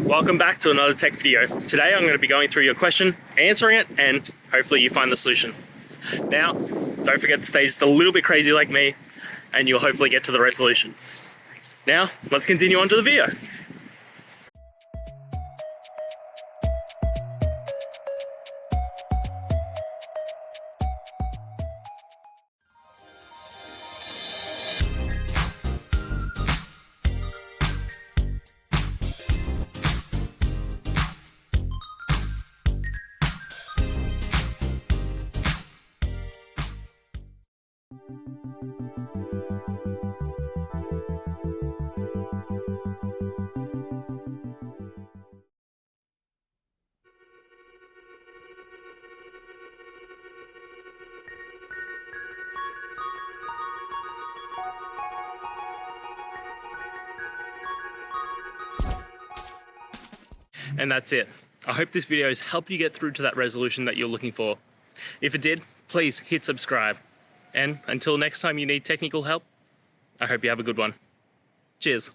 Welcome back to another tech video. Today I'm going to be going through your question, answering it, and hopefully you find the solution. Now, don't forget to stay just a little bit crazy like me, and you'll hopefully get to the resolution. Now, let's continue on to the video. And that's it. I hope this video has helped you get through to that resolution that you're looking for. If it did, please hit subscribe. And until next time you need technical help, I hope you have a good one. Cheers.